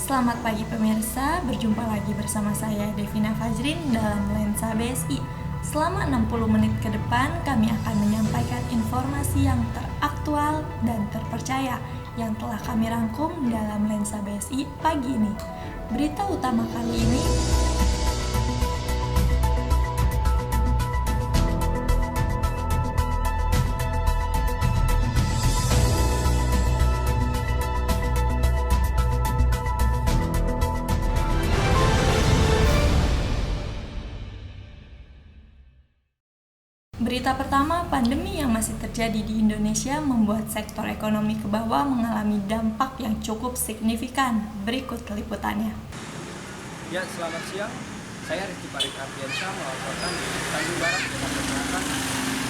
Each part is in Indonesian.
Selamat pagi pemirsa, berjumpa lagi bersama saya Devina Fajrin dalam Lensa BSI. Selama 60 menit ke depan, kami akan menyampaikan informasi yang teraktual dan terpercaya yang telah kami rangkum dalam Lensa BSI pagi ini. Berita utama kali ini, berita pertama, pandemi yang masih terjadi di Indonesia membuat sektor ekonomi ke bawah mengalami dampak yang cukup signifikan. Berikut liputannya. Ya, selamat siang. Saya Rizky Farid Ardiansyah melaporkan di Tanjung Barat, Jakarta Selatan,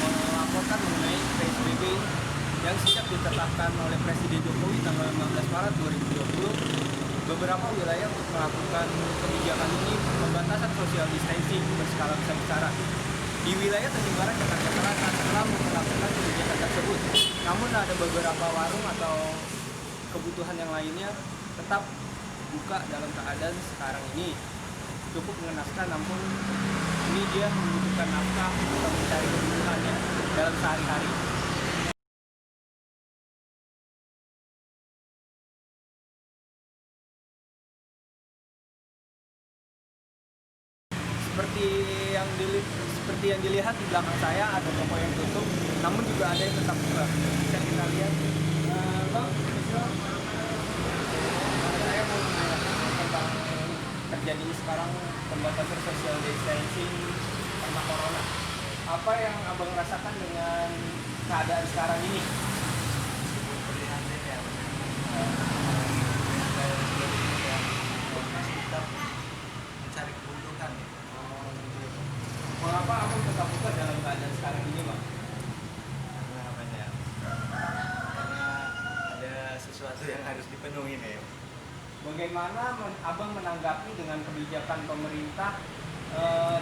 melaporkan mengenai PSBB yang sejak ditetapkan oleh Presiden Jokowi tanggal 15 Maret 2020. Beberapa wilayah untuk melakukan kebijakan ini pembatasan social distancing berskala besar-besaran. Di wilayah Tanjung Barat, Jakarta Selatan telah melakukan kebijakan tersebut. Namun ada beberapa warung atau kebutuhan yang lainnya tetap buka dalam keadaan sekarang ini. Cukup mengenaskan, namun ini dia membutuhkan nafkah untuk mencari kebutuhannya dalam sehari-hari. Seperti yang dilihat di belakang saya ada toko yang tutup, namun juga ada yang tetap buka. Bisa kita lihat. Bang, saya mau menanyakan tentang terjadi sekarang pembatasan social distancing karena corona. Apa yang abang rasakan dengan keadaan sekarang ini? Mencari kebutuhan. Mengapa abang tetap buka dalam keadaan sekarang ini, Bang? Karena ada sesuatu yang harus dipenuhi nih. Bagaimana abang menanggapi dengan kebijakan pemerintah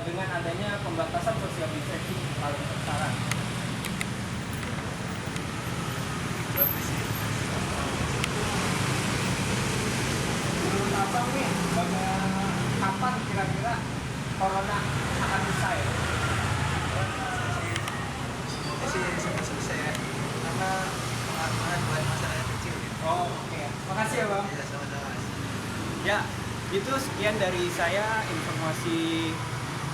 dengan adanya pembatasan social distancing skala besar-besaran? Bagus sih. Menurut abang nih, kapan kira-kira corona akan selesai? Semoga sih cepat selesai ya. Karena pengalaman buat masyarakat kecil. Oh, oke. Makasih ya, Bang. Ya, sama-sama. Ya, itu sekian dari saya informasi.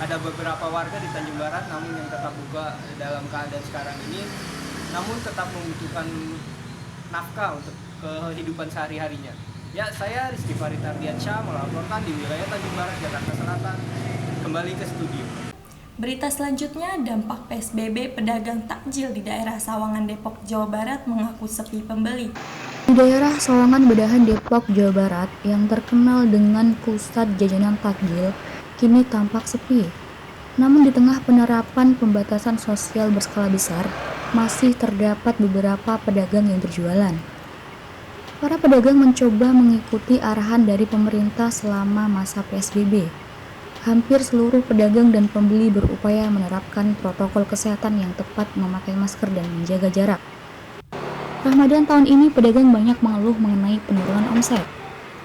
Ada beberapa warga di Tanjung Barat namun yang tetap buka dalam keadaan sekarang ini, namun tetap membutuhkan nafkah untuk kehidupan sehari-harinya. Ya, saya Rizky Farid Ardiansyah melaporkan di wilayah Tanjung Barat, Jakarta Selatan. Kembali ke studio. Berita selanjutnya, dampak PSBB pedagang takjil di daerah Sawangan, Depok, Jawa Barat mengaku sepi pembeli. Di daerah Sawangan Bedahan Depok, Jawa Barat yang terkenal dengan pusat jajanan takjil kini tampak sepi. Namun di tengah penerapan pembatasan sosial berskala besar, masih terdapat beberapa pedagang yang berjualan. Para pedagang mencoba mengikuti arahan dari pemerintah selama masa PSBB. Hampir seluruh pedagang dan pembeli berupaya menerapkan protokol kesehatan yang tepat, memakai masker dan menjaga jarak. Ramadan tahun ini pedagang banyak mengeluh mengenai penurunan omset.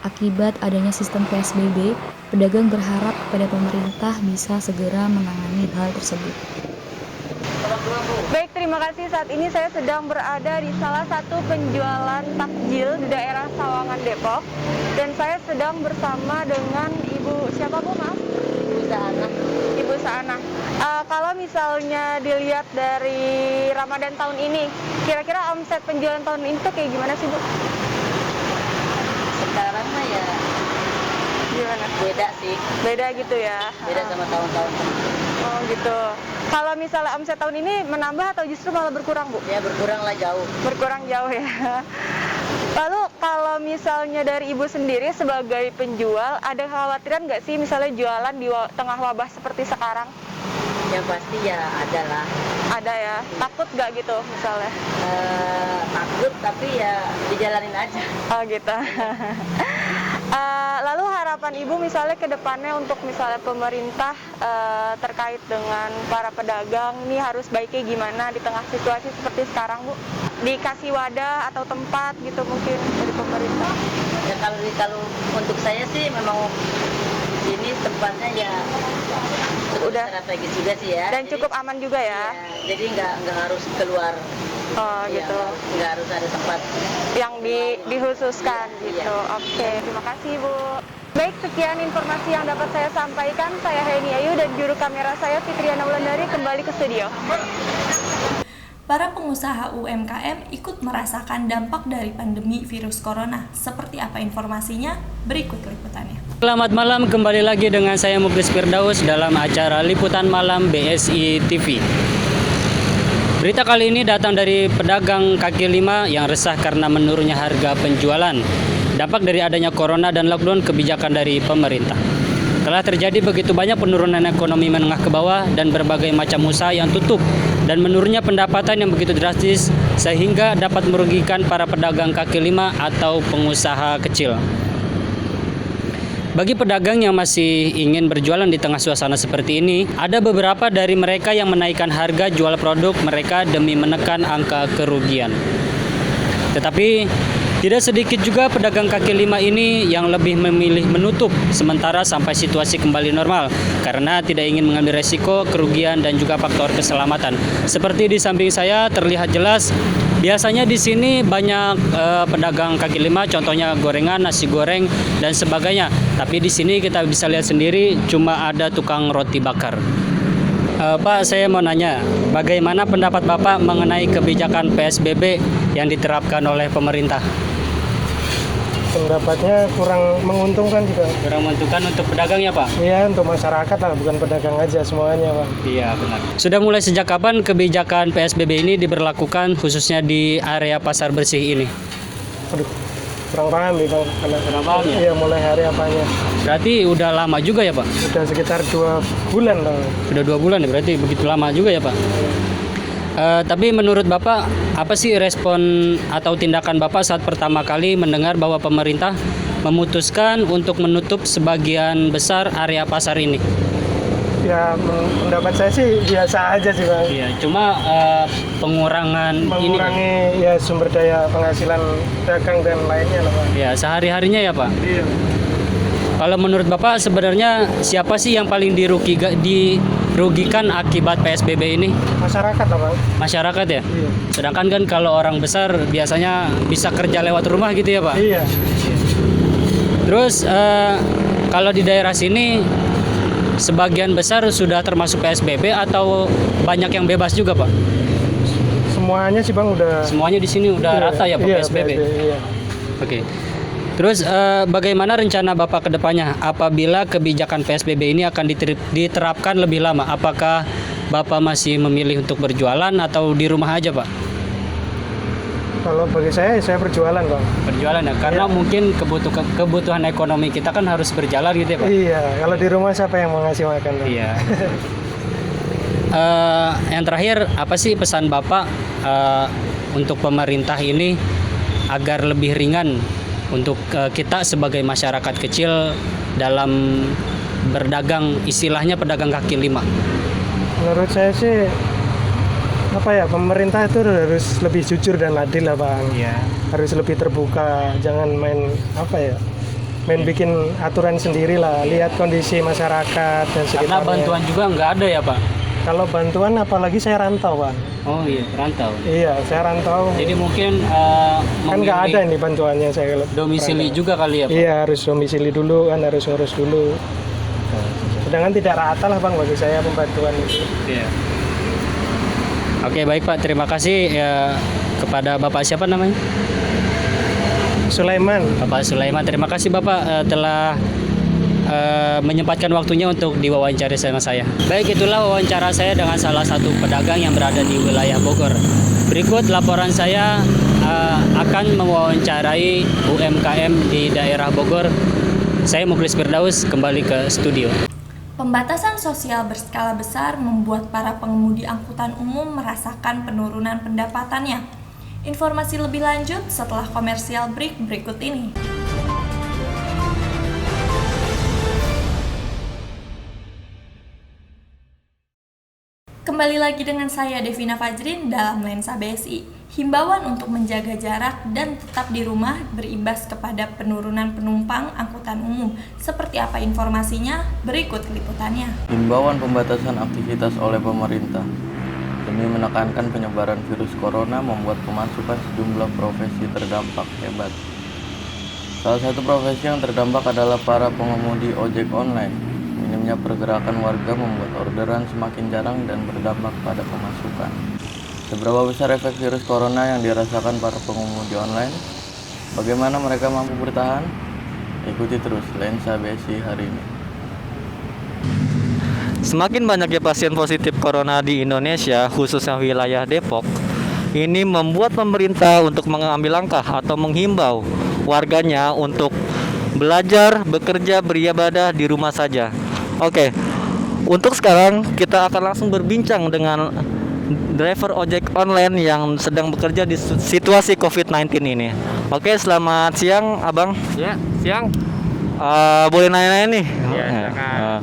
Akibat adanya sistem PSBB, pedagang berharap kepada pemerintah bisa segera menangani hal tersebut. Baik, terima kasih. Saat ini saya sedang berada di salah satu penjualan takjil di daerah Sawangan, Depok. Dan saya sedang bersama dengan Ibu, siapa Bu, maaf? Ibu Saana. Kalau misalnya dilihat dari Ramadan tahun ini, kira-kira omset penjualan tahun ini tuh kayak gimana sih, Bu? Sekarang mah ya Gimana? beda sih, Beda gitu ya? beda sama tahun-tahun. Oh gitu. Kalau misalnya omset tahun ini menambah atau justru malah berkurang, Bu? Ya berkurang lah jauh. Berkurang jauh ya. Lalu kalau misalnya dari Ibu sendiri sebagai penjual, ada kekhawatiran nggak sih misalnya jualan di tengah wabah seperti sekarang? Yang pasti ya ada lah. Ada ya? Takut nggak gitu misalnya? Takut tapi ya dijalanin aja. Oh gitu. Lalu harapan Ibu misalnya ke depannya untuk misalnya pemerintah terkait dengan para pedagang ini harus baiknya gimana di tengah situasi seperti sekarang, Bu? Dikasih wadah atau tempat gitu mungkin dari pemerintah? Ya kalau untuk saya sih memang ini tempatnya ya cukup Udah. strategis juga sih ya. Dan cukup aman juga ya. Jadi nggak harus keluar. Oh Iya, gitu. nggak harus ada tempat. Yang dihususkan Iya, gitu. iya. Oke, terima kasih Bu. Baik, sekian informasi yang dapat saya sampaikan. Saya Heni Ayu dan juru kamera saya Fitriana Wulandari kembali ke studio. Para pengusaha UMKM ikut merasakan dampak dari pandemi virus corona. Seperti apa informasinya? Berikut liputannya. Selamat malam, kembali lagi dengan saya Mukhlis Firdaus dalam acara Liputan Malam BSI TV. Berita kali ini datang dari pedagang kaki lima yang resah karena menurunnya harga penjualan. Dampak dari adanya corona dan lockdown kebijakan dari pemerintah. Telah terjadi begitu banyak penurunan ekonomi menengah ke bawah dan berbagai macam usaha yang tutup dan menurunnya pendapatan yang begitu drastis sehingga dapat merugikan para pedagang kaki lima atau pengusaha kecil. Bagi pedagang yang masih ingin berjualan di tengah suasana seperti ini, ada beberapa dari mereka yang menaikkan harga jual produk mereka demi menekan angka kerugian. Tetapi tidak sedikit juga pedagang kaki lima ini yang lebih memilih menutup sementara sampai situasi kembali normal karena tidak ingin mengambil resiko kerugian dan juga faktor keselamatan. Seperti di samping saya terlihat jelas, biasanya di sini banyak pedagang kaki lima, contohnya gorengan, nasi goreng dan sebagainya. Tapi di sini kita bisa lihat sendiri cuma ada tukang roti bakar. Pak, saya mau nanya, bagaimana pendapat Bapak mengenai kebijakan PSBB yang diterapkan oleh pemerintah? Pendapatnya kurang menguntungkan juga. Kurang menentukan untuk pedagang ya Pak? Iya, untuk masyarakat lah, bukan pedagang aja semuanya, Pak. Iya, benar. Sudah mulai sejak kapan kebijakan PSBB ini diberlakukan khususnya di area pasar bersih ini? Aduh, kurang paham nih, Bang. Kurang paham ya? Iya, mulai hari apanya. Berarti udah lama juga ya Pak? Sudah sekitar 2 bulan, Bang. Sudah 2 bulan ya, berarti begitu lama juga ya Pak? Tapi menurut Bapak, apa sih respon atau tindakan Bapak saat pertama kali mendengar bahwa pemerintah memutuskan untuk menutup sebagian besar area pasar ini? Ya, pendapat saya sih biasa aja sih, Bang. Iya, cuma pengurangan Mengurangi ya sumber daya penghasilan dagang dan lainnya lah, Bang. ya sehari-harinya ya Pak. Iya. Kalau menurut Bapak sebenarnya siapa sih yang paling dirugikan akibat PSBB ini? Masyarakat lah, Bang. Masyarakat ya? Iya. Sedangkan kan kalau orang besar biasanya bisa kerja lewat rumah gitu ya Pak? Iya. Terus kalau di daerah sini sebagian besar sudah termasuk PSBB atau banyak yang bebas juga Pak? Semuanya sih, Bang, udah. Semuanya di sini udah Iya, rata ya Pak iya, PSBB? Iya. Oke. Terus bagaimana rencana Bapak ke depannya apabila kebijakan PSBB ini akan diterapkan lebih lama? Apakah Bapak masih memilih untuk berjualan atau di rumah aja Pak? Kalau bagi saya berjualan, Bang. Berjualan ya, karena mungkin kebutuhan ekonomi kita kan harus berjalan gitu ya Pak? Iya, kalau di rumah siapa yang mau ngasih makan, Bang? Iya. Yang terakhir, apa sih pesan Bapak untuk pemerintah ini agar lebih ringan untuk kita sebagai masyarakat kecil dalam berdagang, istilahnya pedagang kaki lima? Menurut saya sih pemerintah itu harus lebih jujur dan adil lah, Bang. Iya. Harus lebih terbuka, jangan main bikin aturan sendiri lah. Lihat kondisi masyarakat dan sekitarnya. Karena bantuan juga nggak ada ya Pak? Kalau bantuan apalagi saya rantau, Bang. Oh iya, rantau. Iya, saya rantau. Jadi mungkin Kan nggak ada ini bantuannya saya. domisili rantau. juga kali ya Pak? Iya, harus domisili dulu kan, harus ngurus dulu. Sedangkan tidak rata lah, Bang, bagi saya pembantuan itu. Iya. Oke, baik Pak, terima kasih ya kepada Bapak siapa namanya? Sulaiman. Bapak Sulaiman, terima kasih Bapak telah menyempatkan waktunya untuk diwawancari sama saya. Baik, itulah wawancara saya dengan salah satu pedagang yang berada di wilayah Bogor. Berikut laporan saya akan mewawancarai UMKM di daerah Bogor. Saya Mukhlis Firdaus, kembali ke studio. Pembatasan sosial berskala besar membuat para pengemudi angkutan umum merasakan penurunan pendapatannya. Informasi lebih lanjut setelah komersial break berikut ini. Kembali lagi dengan saya Devina Fajrin dalam Lensa BSI. Himbauan untuk menjaga jarak dan tetap di rumah berimbas kepada penurunan penumpang angkutan umum. Seperti apa informasinya? Berikut liputannya. Himbauan pembatasan aktivitas oleh pemerintah demi menekankan penyebaran virus corona membuat pemasukan sejumlah profesi terdampak hebat. Salah satu profesi yang terdampak adalah para pengemudi ojek online. Minimnya pergerakan warga membuat orderan semakin jarang dan berdampak pada pemasukan. Seberapa besar efek virus corona yang dirasakan para pengemudi online? Bagaimana mereka mampu bertahan? Ikuti terus Lensa BSI hari ini. Semakin banyaknya pasien positif corona di Indonesia, khususnya wilayah Depok, ini membuat pemerintah untuk mengambil langkah atau menghimbau warganya untuk belajar, bekerja, beribadah di rumah saja. Oke, untuk sekarang kita akan langsung berbincang dengan driver ojek online yang sedang bekerja di situasi COVID-19 ini. Oke, selamat siang Abang. Ya, siang. Boleh nanya-nanya nih? Ya, silakan.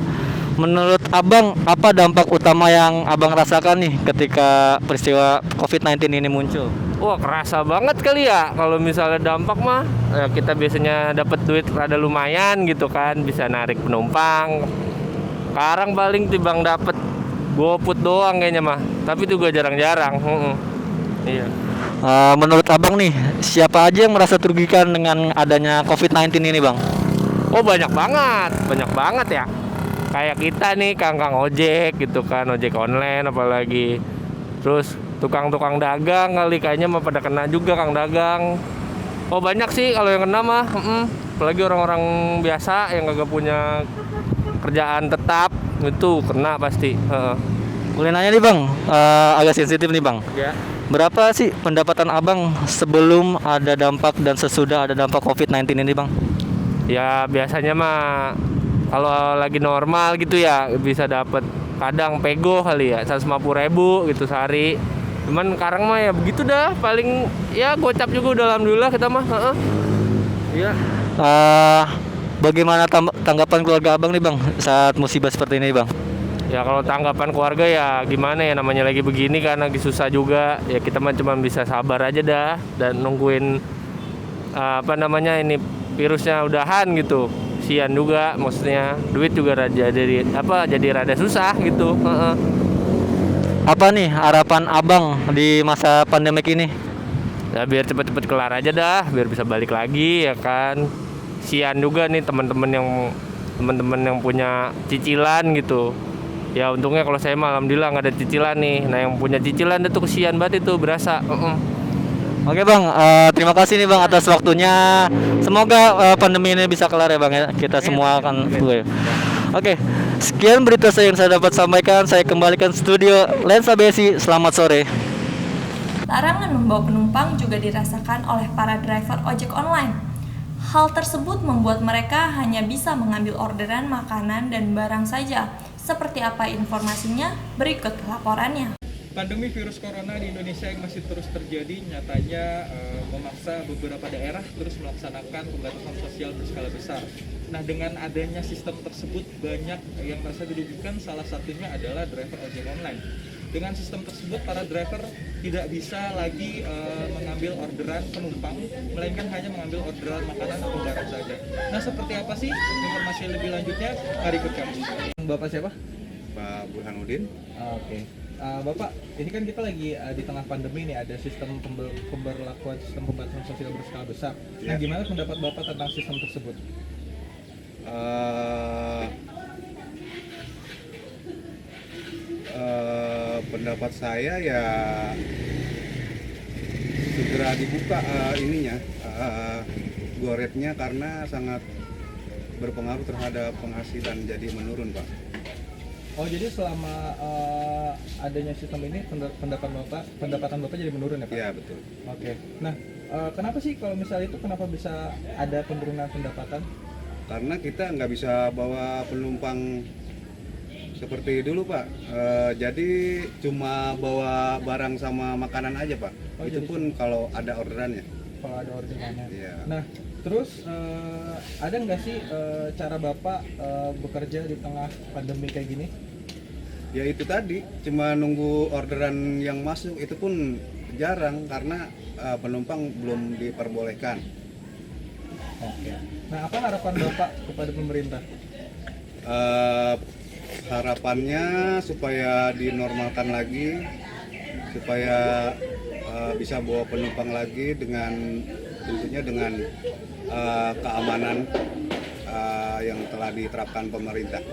Menurut Abang, apa dampak utama yang Abang rasakan nih ketika peristiwa COVID-19 ini muncul? Wah, kerasa banget kali ya. Kalau misalnya dampak mah, ya kita biasanya dapat duit rada lumayan gitu kan, bisa narik penumpang. Sekarang paling timbang dapat GoFood doang kayaknya mah, tapi juga jarang-jarang. Iya. Menurut Abang nih, siapa aja yang merasa terugikan dengan adanya COVID-19 ini, Bang? Oh, banyak banget ya. Kayak kita nih, kang ojek gitu kan, ojek online apalagi. Terus tukang-tukang dagang kali kayaknya mah pada kena juga, kang dagang. Oh, banyak sih kalau yang kena mah. Apalagi orang-orang biasa yang kagak punya kerjaan tetap itu kena pasti. Boleh nanya nih Bang, agak sensitif nih Bang. Ya. Berapa sih pendapatan Abang sebelum ada dampak dan sesudah ada dampak COVID-19 ini Bang? Ya biasanya mah kalau lagi normal gitu ya bisa dapat kadang pego kali ya 150.000 gitu sehari. Cuman sekarang mah ya begitu dah, paling ya gocap juga udah alhamdulillah kita mah. Iya. Bagaimana tanggapan keluarga Abang nih Bang saat musibah seperti ini Bang? Ya kalau tanggapan keluarga ya gimana ya, namanya lagi begini kan lagi susah juga. Ya kita mah cuma bisa sabar aja dah dan nungguin ini virusnya udahan gitu. Sian juga maksudnya, duit juga jadi rada susah gitu. Apa nih harapan Abang di masa pandemik ini? Ya biar cepet-cepet kelar aja dah, biar bisa balik lagi ya kan. Sian juga nih teman-teman yang punya cicilan gitu. Ya untungnya kalau saya mah alhamdulillah nggak ada cicilan nih. Nah yang punya cicilan itu kesian banget itu berasa. Oke Bang, terima kasih nih Bang atas waktunya. Semoga pandemi ini bisa kelar ya Bang ya. Kita semua akan. Oke, sekian berita yang saya dapat sampaikan. Saya kembalikan studio Lensa BSI. Selamat sore. Larangan membawa penumpang juga dirasakan oleh para driver ojek online. Hal tersebut membuat mereka hanya bisa mengambil orderan makanan dan barang saja. Seperti apa informasinya? Berikut laporannya. Pandemi virus corona di Indonesia yang masih terus terjadi nyatanya memaksa beberapa daerah terus melaksanakan pembatasan sosial berskala besar. Nah, dengan adanya sistem tersebut banyak yang merasa dirugikan, salah satunya adalah driver ojek online. Dengan sistem tersebut para driver tidak bisa lagi mengambil orderan penumpang, melainkan hanya mengambil orderan makanan atau barang saja. Nah, seperti apa sih informasi lebih lanjutnya? Mari ikut kami. Bapak siapa? Pak Burhanuddin. Oke. Bapak, ini kan kita lagi di tengah pandemi nih, ada sistem pemberlakuan sistem pembatasan sosial berskala besar. Nah, gimana pendapat Bapak tentang sistem tersebut? Pendapat saya ya segera dibuka goretnya karena sangat berpengaruh terhadap penghasilan, jadi menurun Pak. Oh, jadi selama adanya sistem ini pendapatan Bapak jadi menurun ya Pak? Iya betul. Oke. Nah, kenapa sih kalau misalnya itu kenapa bisa ada penurunan pendapatan? Karena kita nggak bisa bawa penumpang seperti dulu Pak. Jadi cuma bawa barang sama makanan aja Pak. Oh, itu pun kalau ada orderannya. Kalau ada orderannya. Iya. Nah, terus ada nggak sih cara Bapak bekerja di tengah pandemi kayak gini? Ya itu tadi, cuma nunggu orderan yang masuk itu pun jarang karena penumpang belum diperbolehkan. Oke. Nah, apa harapan Bapak kepada pemerintah? Harapannya supaya dinormalkan lagi, supaya bisa bawa penumpang lagi dengan tentunya dengan keamanan yang telah diterapkan pemerintah.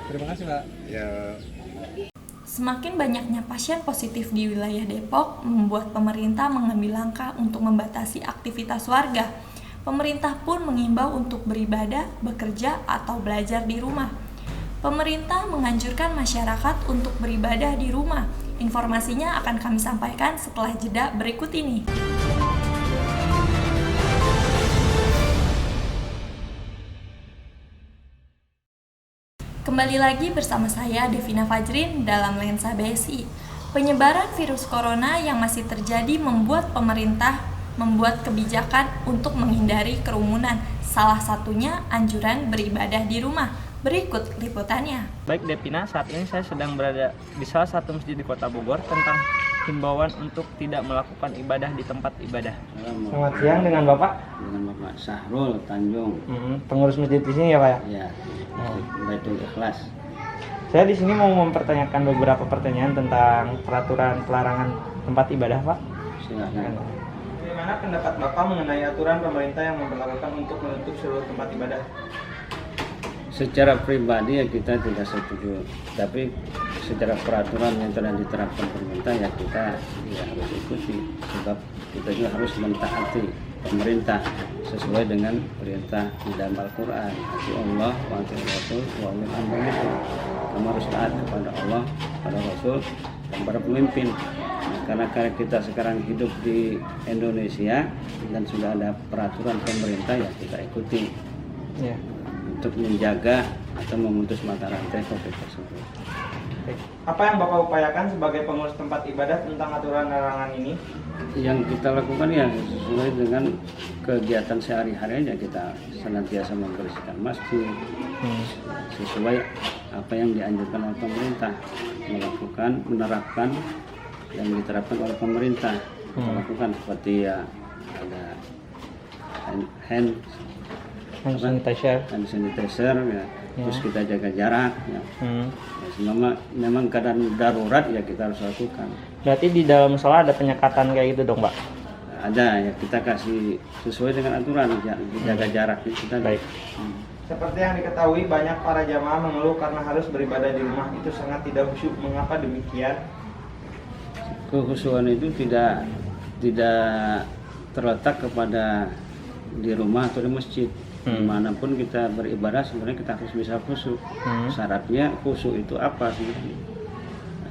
Terima kasih, Pak. Ya. Semakin banyaknya pasien positif di wilayah Depok membuat pemerintah mengambil langkah untuk membatasi aktivitas warga. Pemerintah pun mengimbau untuk beribadah, bekerja, atau belajar di rumah. Pemerintah menganjurkan masyarakat untuk beribadah di rumah. Informasinya akan kami sampaikan setelah jeda berikut ini. Kembali lagi bersama saya Devina Fajrin dalam Lensa BSI. Penyebaran virus corona yang masih terjadi membuat pemerintah membuat kebijakan untuk menghindari kerumunan. Salah satunya anjuran beribadah di rumah. Berikut liputannya. Baik Devina, saat ini saya sedang berada di salah satu masjid di Kota Bogor tentang himbauan untuk tidak melakukan ibadah di tempat ibadah. Selamat siang dengan Bapak. Dengan Bapak Sahrul Tanjung. Pengurus masjid di sini ya Pak ya? Ya. Baitul Ikhlas. Saya di sini mau mempertanyakan beberapa pertanyaan tentang peraturan pelarangan tempat ibadah, Pak. Silakan. Bagaimana pendapat Bapak mengenai aturan pemerintah yang memperlakukan untuk menutup seluruh tempat ibadah? Secara pribadi ya kita tidak setuju, tapi secara peraturan yang telah diterapkan pemerintah ya kita ya harus ikuti, sebab kita juga harus mentaati pemerintah sesuai dengan perintah di dalam Al-Quran. Ati Allah wa ati Rasul wa ulil amri minkum. Kamu harus taat kepada Allah, kepada Rasul, dan para pemimpin. Nah, karena kita sekarang hidup di Indonesia dan sudah ada peraturan pemerintah ya kita ikuti. Ya. Untuk menjaga atau memutus mata rantai COVID tersebut. Apa yang Bapak upayakan sebagai pengurus tempat ibadah tentang aturan larangan ini? Yang kita lakukan ya sesuai dengan kegiatan sehari-hari aja, kita senantiasa membersihkan masjid sesuai apa yang dianjurkan oleh pemerintah, menerapkan yang diterapkan oleh pemerintah. Kita lakukan seperti ya ada hand sanitizer ya. Terus kita jaga jarak ya. Memang keadaan darurat ya kita harus lakukan. Berarti di dalam sholat ada penyekatan kayak gitu dong Pak? Ada ya, kita kasih sesuai dengan aturan ya, jaga jarak kita. Baik. Seperti yang diketahui banyak para jamaah mengeluh karena harus beribadah di rumah itu sangat tidak khusyuk. Mengapa demikian? Kekhusyukan itu tidak terletak kepada di rumah atau di masjid. Dimanapun kita beribadah sebenarnya kita harus bisa khusyuk. Syaratnya khusyuk itu apa sebenarnya?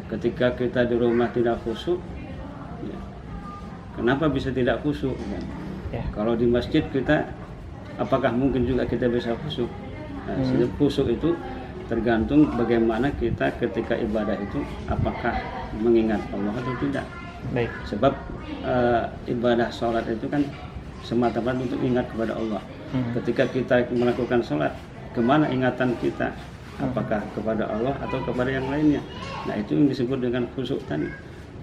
Ketika kita di rumah tidak khusyuk, ya, kenapa bisa tidak khusyuk? Ya. Kalau di masjid kita, apakah mungkin juga kita bisa khusyuk? Nah, khusyuk itu tergantung bagaimana kita ketika ibadah itu, apakah mengingat Allah atau tidak. Baik. Sebab ibadah sholat itu kan semata-mata untuk ingat kepada Allah. Ketika kita melakukan sholat, kemana ingatan kita? Apakah kepada Allah atau kepada yang lainnya? Nah itu yang disebut dengan khusyuk tadi.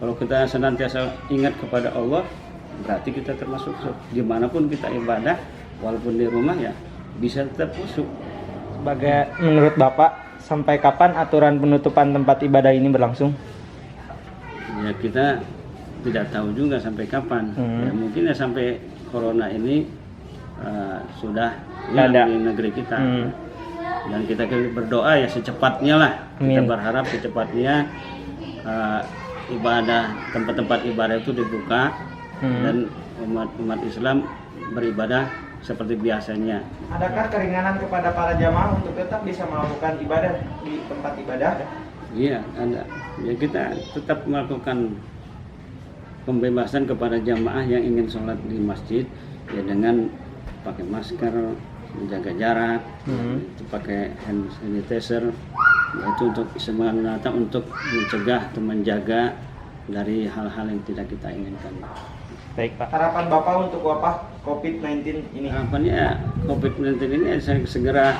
Kalau kita senantiasa ingat kepada Allah, berarti kita termasuk khusyuk. Dimanapun kita ibadah, walaupun di rumah ya bisa tetap khusyuk. Sebagai menurut Bapak, sampai kapan aturan penutupan tempat ibadah ini berlangsung? Ya kita tidak tahu juga sampai kapan. Ya, mungkin ya sampai corona ini sudah hilang di negeri kita. Dan kita berdoa ya secepatnya lah. Kita berharap secepatnya tempat-tempat ibadah itu dibuka dan umat Islam beribadah seperti biasanya. Adakah keringanan kepada para jamaah untuk tetap bisa melakukan ibadah di tempat ibadah? Iya, ada. Ya kita tetap melakukan pembebasan kepada jamaah yang ingin sholat di masjid ya dengan pakai masker, menjaga jarak, itu pakai hand sanitizer, yaitu untuk semata untuk mencegah atau menjaga dari hal-hal yang tidak kita inginkan. Baik Pak. Harapan Bapak untuk wabah COVID-19 ini? Harapannya COVID-19 ini segera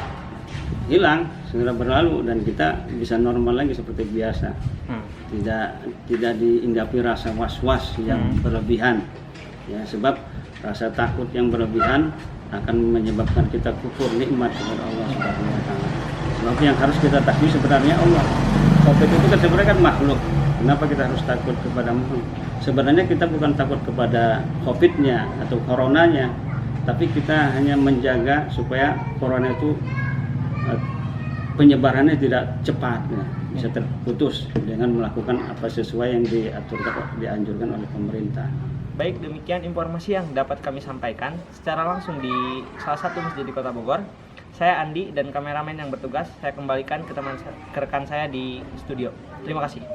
hilang, segera berlalu dan kita bisa normal lagi seperti biasa. Tidak dihinggapi rasa was-was yang berlebihan. Ya, sebab rasa takut yang berlebihan akan menyebabkan kita kufur nikmat kepada Allah Subhanahu wa taala. Sebab yang harus kita takui sebenarnya Allah. Covid itu kan sebenarnya kan makhluk. Kenapa kita harus takut kepada makhluk? Sebenarnya kita bukan takut kepada Covid-nya atau coronanya, tapi kita hanya menjaga supaya corona itu penyebarannya tidak cepat, ya, bisa terputus dengan melakukan apa sesuai yang dianjurkan oleh pemerintah. Baik, demikian informasi yang dapat kami sampaikan secara langsung di salah satu masjid di Kota Bogor. Saya Andi dan kameramen yang bertugas saya kembalikan ke rekan saya di studio. Terima kasih.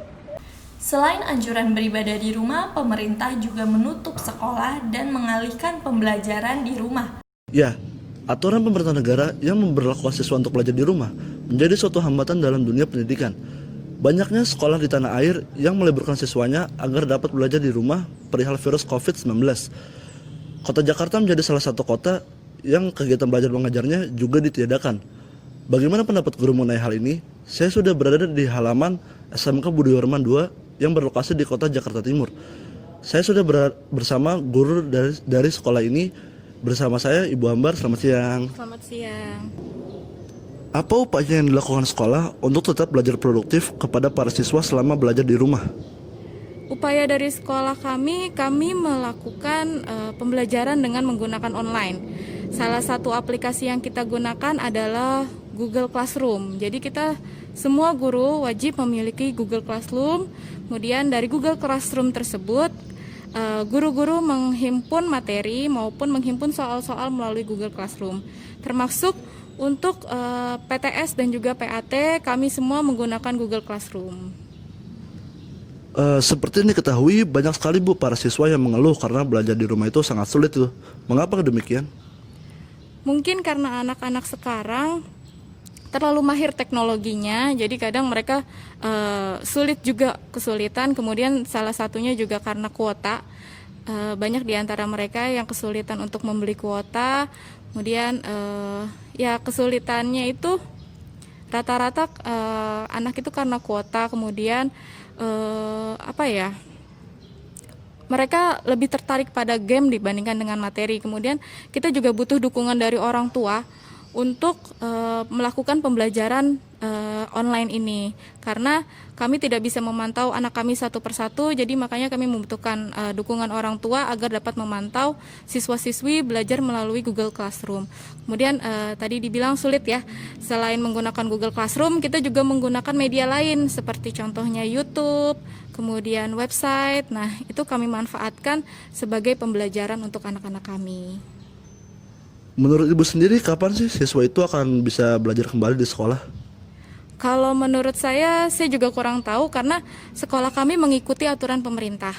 Selain anjuran beribadah di rumah, pemerintah juga menutup sekolah dan mengalihkan pembelajaran di rumah. Ya, aturan pemerintah negara yang memberlakukan siswa untuk belajar di rumah menjadi suatu hambatan dalam dunia pendidikan. Banyaknya sekolah di tanah air yang meliburkan siswanya agar dapat belajar di rumah perihal virus COVID-19. Kota Jakarta menjadi salah satu kota yang kegiatan belajar mengajarnya juga ditiadakan. Bagaimana pendapat guru mengenai hal ini? Saya sudah berada di halaman SMK Budi Warman II yang berlokasi di Kota Jakarta Timur. Saya sudah bersama guru dari sekolah ini. Bersama saya Ibu Ambar. Selamat siang. Selamat siang. Apa upaya yang dilakukan sekolah untuk tetap belajar produktif kepada para siswa selama belajar di rumah? Upaya dari sekolah kami melakukan pembelajaran dengan menggunakan online. Salah satu aplikasi yang kita gunakan adalah Google Classroom. Jadi kita semua guru wajib memiliki Google Classroom. Kemudian dari Google Classroom tersebut, guru-guru menghimpun materi maupun menghimpun soal-soal melalui Google Classroom. Termasuk untuk PTS dan juga PAT, kami semua menggunakan Google Classroom. Seperti yang diketahui, banyak sekali Bu para siswa yang mengeluh karena belajar di rumah itu sangat sulit tuh. Mengapa demikian? Mungkin karena anak-anak sekarang terlalu mahir teknologinya, jadi kadang mereka kesulitan. Kemudian salah satunya juga karena kuota. Banyak di antara mereka yang kesulitan untuk membeli kuota. Kemudian ya kesulitannya itu rata-rata anak itu karena kuota. Kemudian mereka lebih tertarik pada game dibandingkan dengan materi. Kemudian kita juga butuh dukungan dari orang tua untuk melakukan pembelajaran online ini, karena kami tidak bisa memantau anak kami satu persatu, jadi makanya kami membutuhkan dukungan orang tua agar dapat memantau siswa-siswi belajar melalui Google Classroom. Kemudian tadi dibilang sulit ya, selain menggunakan Google Classroom, kita juga menggunakan media lain seperti contohnya YouTube, kemudian website. Nah, itu kami manfaatkan sebagai pembelajaran untuk anak-anak kami. Menurut Ibu sendiri, kapan sih siswa itu akan bisa belajar kembali di sekolah? Kalau menurut saya juga kurang tahu karena sekolah kami mengikuti aturan pemerintah.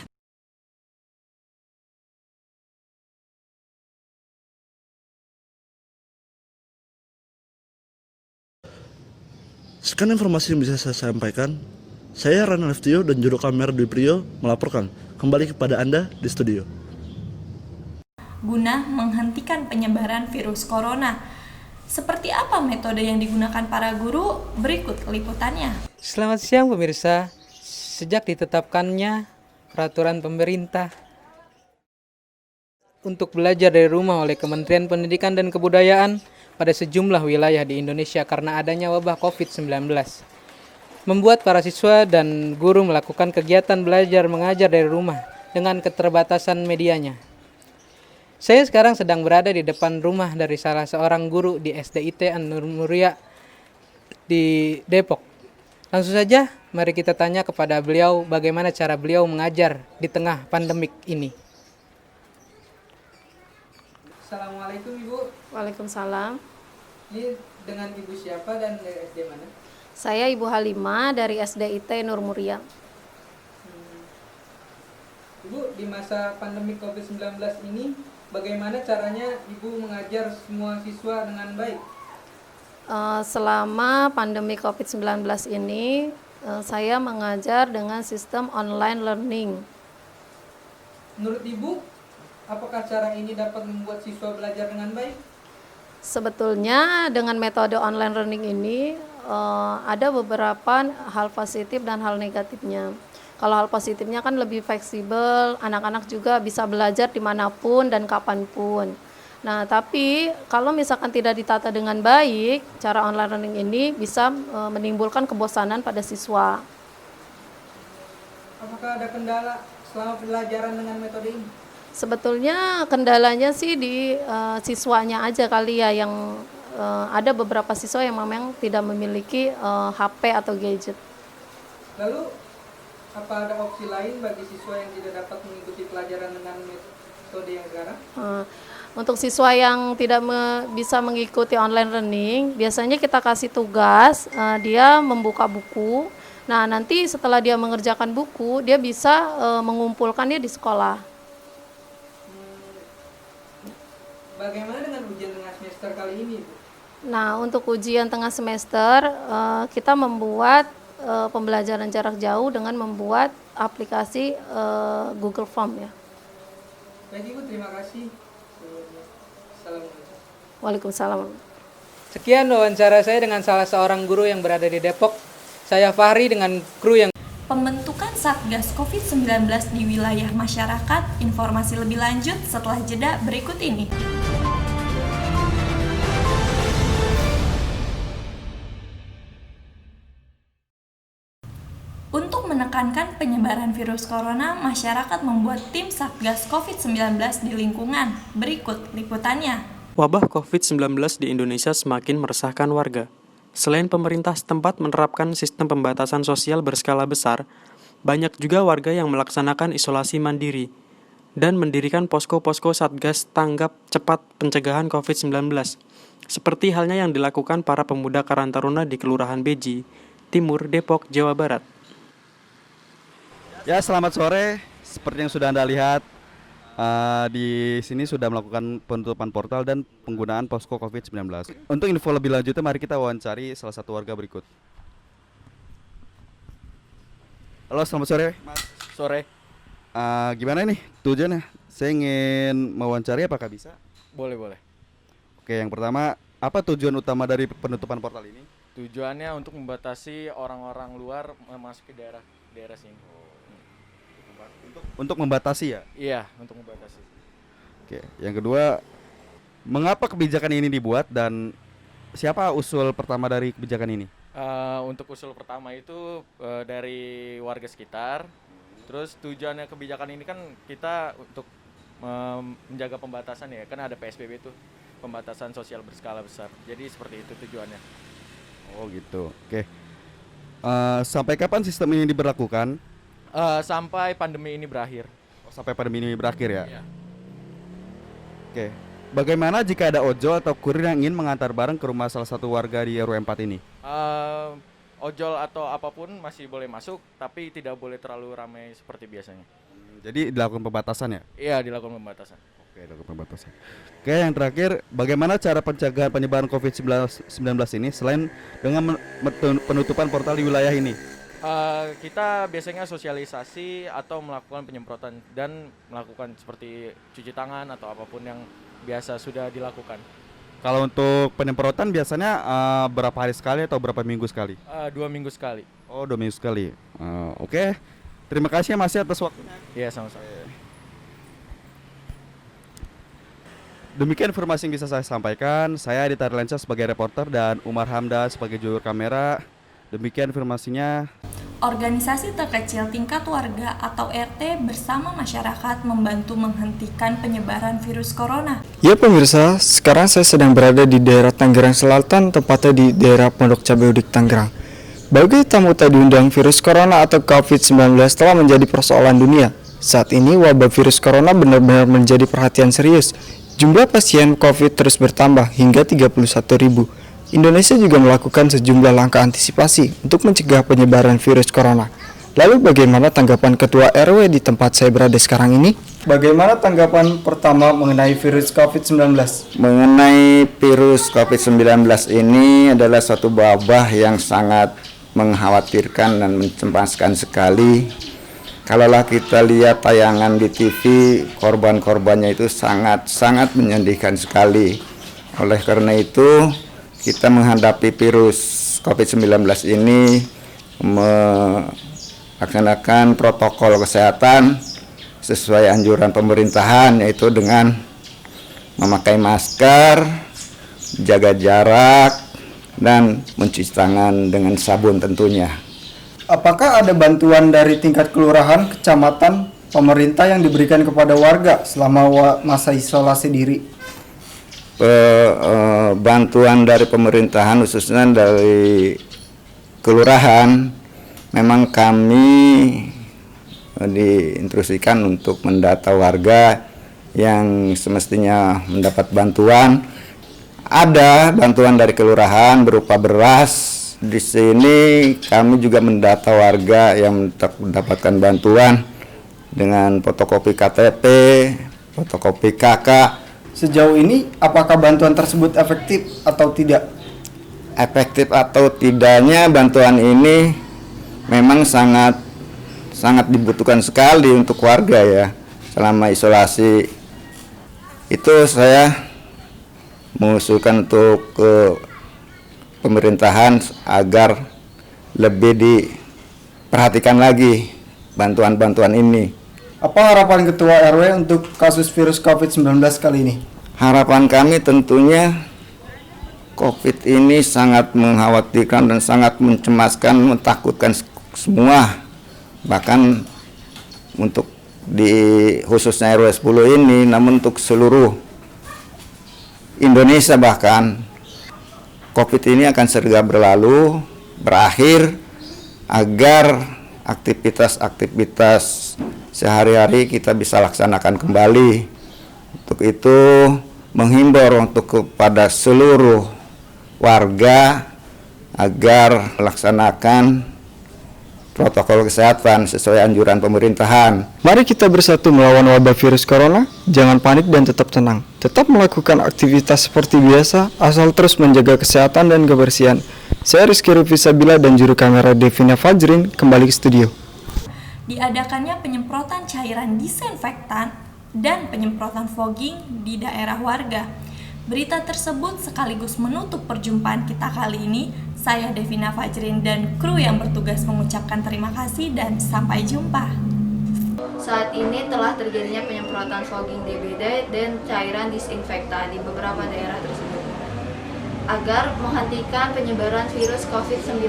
Sekian informasi yang bisa saya sampaikan. Saya Rana Leftio dan juru kamera Dwi Priyo melaporkan kembali kepada Anda di studio. Guna menghentikan penyebaran virus corona. Seperti apa metode yang digunakan para guru? Berikut liputannya. Selamat siang pemirsa. Sejak ditetapkannya peraturan pemerintah untuk belajar dari rumah oleh Kementerian Pendidikan dan Kebudayaan pada sejumlah wilayah di Indonesia karena adanya wabah COVID-19, membuat para siswa dan guru melakukan kegiatan belajar mengajar dari rumah dengan keterbatasan medianya. Saya sekarang sedang berada di depan rumah dari salah seorang guru di SDIT Nur Muria di Depok. Langsung saja, mari kita tanya kepada beliau bagaimana cara beliau mengajar di tengah pandemik ini. Assalamualaikum Ibu. Waalaikumsalam. Ini dengan Ibu siapa dan dari SD mana? Saya Ibu Halimah dari SDIT Nur Muria. Ibu, di masa pandemi COVID-19 ini, bagaimana caranya Ibu mengajar semua siswa dengan baik? Selama pandemi COVID-19 ini, saya mengajar dengan sistem online learning. Menurut Ibu, apakah cara ini dapat membuat siswa belajar dengan baik? Sebetulnya dengan metode online learning ini ada beberapa hal positif dan hal negatifnya. Kalau hal positifnya kan lebih fleksibel, anak-anak juga bisa belajar dimanapun dan kapanpun. Nah, tapi kalau misalkan tidak ditata dengan baik, cara online learning ini bisa menimbulkan kebosanan pada siswa. Apakah ada kendala selama pembelajaran dengan metode ini? Sebetulnya kendalanya sih di siswanya aja kali ya, yang ada beberapa siswa yang memang tidak memiliki HP atau gadget. Lalu, apa ada opsi lain bagi siswa yang tidak dapat mengikuti pelajaran dengan metode yang sekarang? Untuk siswa yang tidak bisa mengikuti online learning, biasanya kita kasih tugas, dia membuka buku. Nah, nanti setelah dia mengerjakan buku, dia bisa mengumpulkannya di sekolah. Bagaimana dengan ujian tengah semester kali ini, Bu? Nah, untuk ujian tengah semester, kita membuat pembelajaran jarak jauh dengan membuat aplikasi Google Form ya. Baik Ibu, terima kasih. Assalamualaikum. Waalaikumsalam. Sekian wawancara saya dengan salah seorang guru yang berada di Depok. Saya Fahri dengan kru yang Pembentukan Satgas COVID-19 di wilayah masyarakat. Informasi lebih lanjut setelah jeda berikut ini. Untuk menekankan penyebaran virus corona, masyarakat membuat tim Satgas COVID-19 di lingkungan. Berikut liputannya. Wabah COVID-19 di Indonesia semakin meresahkan warga. Selain pemerintah setempat menerapkan sistem pembatasan sosial berskala besar, banyak juga warga yang melaksanakan isolasi mandiri dan mendirikan posko-posko Satgas Tanggap Cepat Pencegahan COVID-19, seperti halnya yang dilakukan para pemuda Karang Taruna di Kelurahan Beji, Timur, Depok, Jawa Barat. Ya, selamat sore. Seperti yang sudah Anda lihat, di sini sudah melakukan penutupan portal dan penggunaan posko COVID-19. Untuk info lebih lanjutnya, mari kita wawancari salah satu warga berikut. Halo, selamat sore, Mas. Sore. Gimana nih tujuannya? Saya ingin mewawancari, apakah bisa? Boleh. Oke, yang pertama, apa tujuan utama dari penutupan portal ini? Tujuannya untuk membatasi orang-orang luar memasuki daerah sini. Untuk membatasi ya? Iya, untuk membatasi. Oke, yang kedua, mengapa kebijakan ini dibuat dan siapa usul pertama dari kebijakan ini? Untuk usul pertama itu dari warga sekitar. Terus tujuannya kebijakan ini kan kita untuk menjaga pembatasan ya, kan ada PSBB itu, pembatasan sosial berskala besar. Jadi seperti itu tujuannya. Oh gitu, oke. Sampai kapan sistem ini diberlakukan? Sampai pandemi ini berakhir. Oh, sampai pandemi ini berakhir ya? Iya. Oke. Bagaimana jika ada ojol atau kurir yang ingin mengantar barang ke rumah salah satu warga di RW 4 ini? Ojol atau apapun masih boleh masuk, tapi tidak boleh terlalu ramai seperti biasanya. Jadi dilakukan pembatasan ya? Iya, dilakukan pembatasan. Oke, dilakukan pembatasan. Oke, yang terakhir, bagaimana cara pencegahan penyebaran COVID-19 ini selain dengan penutupan portal di wilayah ini? Kita biasanya sosialisasi atau melakukan penyemprotan dan melakukan seperti cuci tangan atau apapun yang biasa sudah dilakukan. Kalau untuk penyemprotan biasanya berapa hari sekali atau berapa minggu sekali? 2 minggu sekali. Oh, 2 minggu sekali. Oke. Terima kasih Mas atas waktunya. Iya, sama-sama. Demikian informasi yang bisa saya sampaikan. Saya Adita Arlensyah sebagai reporter dan Umar Hamda sebagai juru kamera. Demikian informasinya. Organisasi terkecil tingkat warga atau RT bersama masyarakat membantu menghentikan penyebaran virus corona. Ya pemirsa, sekarang saya sedang berada di daerah Tangerang Selatan, tepatnya di daerah Pondok Cabe Udik, Tangerang. Bagi tamu tak diundang, virus corona atau COVID-19 telah menjadi persoalan dunia. Saat ini wabah virus corona benar-benar menjadi perhatian serius. Jumlah pasien COVID terus bertambah hingga 31.000. Indonesia juga melakukan sejumlah langkah antisipasi untuk mencegah penyebaran virus corona. Lalu bagaimana tanggapan Ketua RW di tempat saya berada sekarang ini? Bagaimana tanggapan pertama mengenai virus COVID-19? Mengenai virus COVID-19 ini adalah suatu wabah yang sangat mengkhawatirkan dan mencemaskan sekali. Kalaulah kita lihat tayangan di TV, korban-korbannya itu sangat menyedihkan sekali. Oleh karena itu, kita menghadapi virus COVID-19 ini melaksanakan protokol kesehatan sesuai anjuran pemerintahan, yaitu dengan memakai masker, jaga jarak, dan mencuci tangan dengan sabun tentunya. Apakah ada bantuan dari tingkat kelurahan, kecamatan, pemerintah yang diberikan kepada warga selama masa isolasi diri? Bantuan dari pemerintahan, khususnya dari kelurahan, memang kami diinstruksikan untuk mendata warga yang semestinya mendapat bantuan. Ada bantuan dari kelurahan berupa beras. Di sini kami juga mendata warga yang mendapatkan bantuan dengan fotokopi KTP, fotokopi KK. Sejauh ini, apakah bantuan tersebut efektif atau tidak? Efektif atau tidaknya bantuan ini memang sangat dibutuhkan sekali untuk warga ya. Selama isolasi itu saya mengusulkan untuk pemerintahan agar lebih diperhatikan lagi bantuan-bantuan ini. Apa harapan Ketua RW untuk kasus virus COVID-19 kali ini? Harapan kami tentunya COVID ini sangat mengkhawatirkan dan sangat mencemaskan, mentakutkan semua. Bahkan untuk khususnya RW 10 ini, namun untuk seluruh Indonesia bahkan, COVID ini akan segera berlalu, berakhir, agar aktivitas sehari-hari kita bisa laksanakan kembali. Untuk itu menghimbau untuk kepada seluruh warga agar melaksanakan protokol kesehatan sesuai anjuran pemerintahan. Mari kita bersatu melawan wabah virus corona. Jangan panik dan tetap tenang. Tetap melakukan aktivitas seperti biasa, asal terus menjaga kesehatan dan kebersihan. Saya Rizky Rufisabila dan juru kamera Devina Fajrin kembali ke studio. Diadakannya penyemprotan cairan disinfektan dan penyemprotan fogging di daerah warga. Berita tersebut sekaligus menutup perjumpaan kita kali ini. Saya Devina Fajrin dan kru yang bertugas mengucapkan terima kasih dan sampai jumpa. Saat ini telah terjadinya penyemprotan fogging DBD dan cairan disinfektan di beberapa daerah tersebut agar menghentikan penyebaran virus COVID-19.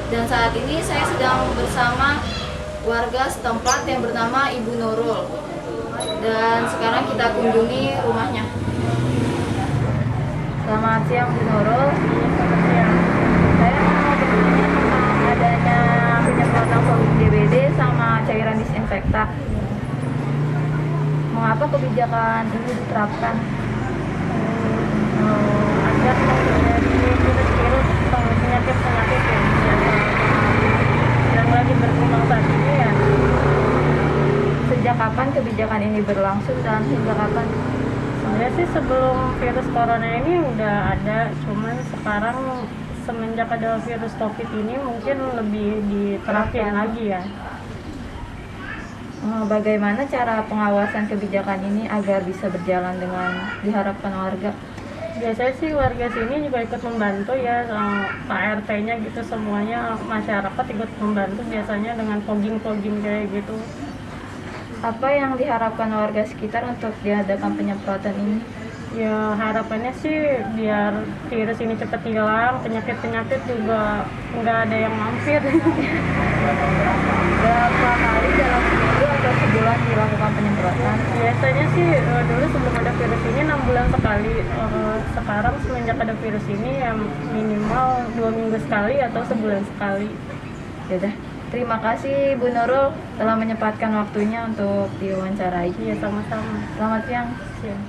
Dan saat ini saya sedang bersama warga setempat yang bernama Ibu Nurul. Dan sekarang kita kunjungi rumahnya. Selamat siang Bu Nurul. Selamat siang. Saya mau bertanya tentang adanya penyemprotan fogging DBD sama cairan disinfektan. Mengapa kebijakan ini diterapkan? Agar menghindari virus-virus atau penyakit-penyakit yang lagi berkembang saat ini ya. Sejak kapan kebijakan ini berlangsung dan hingga kapan? Sebenarnya sih sebelum virus corona ini udah ada, cuman sekarang semenjak ada virus COVID ini mungkin lebih diterapkan lagi ya. Bagaimana cara pengawasan kebijakan ini agar bisa berjalan dengan diharapkan warga? Biasanya sih warga sini juga ikut membantu ya, Pak RT-nya gitu, semuanya masyarakat ikut membantu biasanya dengan fogging kayak gitu. Apa yang diharapkan warga sekitar untuk diadakan penyemprotan ini? Ya harapannya sih biar virus ini cepat hilang, penyakit-penyakit juga nggak ada yang mampir. Berapa kali dalam seminggu atau sebulan dilakukan penyemprotan? Biasanya sih dulu sebelum ada virus ini 6 bulan sekali. Sekarang semenjak ada virus ini ya minimal 2 minggu sekali atau sebulan sekali. Yaudah, terima kasih Bu Nurul telah menyempatkan waktunya untuk diwawancarai. Iya, sama-sama. Selamat siang. Siang.